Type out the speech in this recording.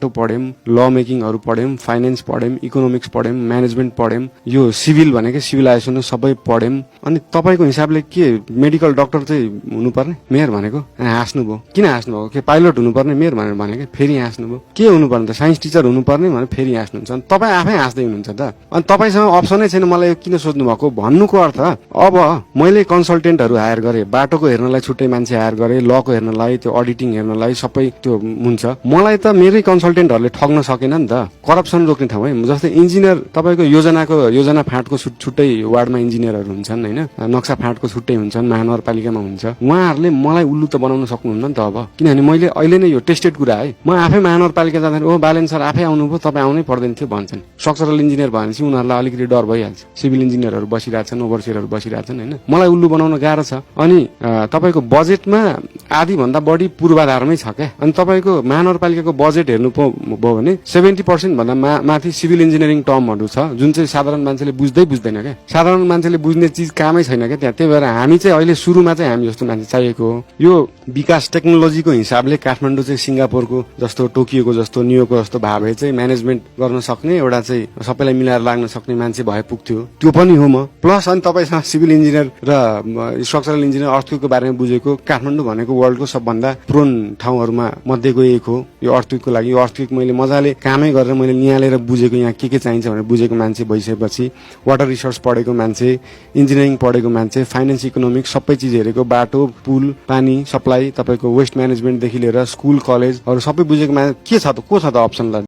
पढ्यौं, ल मेकिङहरु पढ्यौं, finance पढ्यौं, economics पढ्यौं, management पढ्यौं, यो civil भनेको सिभिलाइजेसन सबै पढ्यौं। अनि तपाईको हिसाबले के मेडिकल डाक्टर चाहिँ हुनुपर्ने? मेयर भनेको हाँस्नु भयो। किन हाँस्नु भएको? के पाइलट हुनुपर्ने मेयर भनेर भनेको फेरि हाँस्नु भयो। के हुनुपर्ने त? साइन्स टिचर हुनुपर्ने भनेर फेरि हाँस्नुहुन्छ। अनि तपाई आफै हाँस्दै हुनुहुन्छ त। अनि तपाईसँग अप्सनै छैन मलाई किन सोध्नु भएको भन्नुको अर्थ अब मैले कन्सल्टेन्टहरु हायर गरे, बाटोको हेर्नलाई छुट्टै मान्छे हायर गरे, लको हेर्नलाई, त्यो अडिटिङ हेर्नलाई सबै त्यो हुन्छ। मलाई त मेरै कन्सल्टेन्टहरुले ठग्न सकेन नि त। करप्सन रोक्ने ठाउँ है। जस्तै इन्जिनियर तपाईको योजना फाँटको छुट्टै वार्डमा इन्जिनियरहरु हुन्छन् हैन, नक्सा फाँटको छुट्टै हुन्छन्, महानगरपालिकामा हुन्छ। उहाँहरुले मलाई उल्लु त बनाउन सक्नुहुन्न नि त अब। किनभने मैले अहिले नै यो टेस्टेड कुरा है, म आफै महानगरपालिका जाँदाखेरि ओ बालेन सर आफै आउनुभयो, तपाई आउनै पर्दैन थियो भन्छन्। स्ट्रक्चरल इन्जिनियर भनेपछि उनीहरुलाई अलिकति डर भइहाल्छ। सिभिल इन्जिनियरहरु बसिरहेछन्, ओभरसियरहरु बसिरहेछन् हैन। मलाई उल्लु बनाउन गाह्रो छ। अनि तपाईको बजेटमा आधी भन्दा बढी पूर्वाधारमै छ क्या। अनि तपाईको महानगरपालिकाको बजेट हेर्नु भयो भने 70% भन्दा माथि सिभिल इन्जिनियरिङ टर्महरु छ जुन चाहिँ साधारण मान्छेले बुझ्दैन क्या। साधारण मान्छेले बुझ्ने चीज कामै छैन क्या त्यहाँ। त्यही भएर हामी चाहिँ अहिले सुरुमा चाहिँ हामी जस्तो मान्छे चाहिएको हो। यो विकास टेक्नोलोजीको हिसाबले काठमाडौँ चाहिँ सिङ्गापुरको जस्तो, टोकियोको जस्तो, न्युयोर्कको जस्तो भए चाहिँ म्यानेजमेन्ट गर्न सक्ने एउटा चाहिँ सबैलाई मिलाएर लाग्न सक्ने मान्छे भए पुग्थ्यो। त्यो पनि हो म। प्लस अनि तपाईसँग सिभिल इन्जिनियर र स्ट्रक्चरल इन्जिनियर अर्थक्वेकको बारेमा बुझेको, काठमाडौँ भनेको वर्ल्डको सबभन्दा प्रोन ठाउँहरुमा मध्येको एक हो यो अर्थक्वेकको लागि। यो अर्थक्वेक मैले मजाले कामै गरेर मैले निहालेर बुझेको, यहाँ के चाहिन्छ भनेर बुझेको मान्छे भइसकेपछि, वाटर रिसोर्स पढेको मान्छे, इन्जिनियरिङ पढेको मान्छे, फाइनान्स इकोनोमिक्स सबै चिज हेरेको, बाटो, पुल, पानी सप्लाई, तपाईको वेस्ट म्यानेजमेन्टदेखि लिएर स्कुल कलेजहरु सबै बुझेको मान्छे के छ त, को छ त अप्सनलाई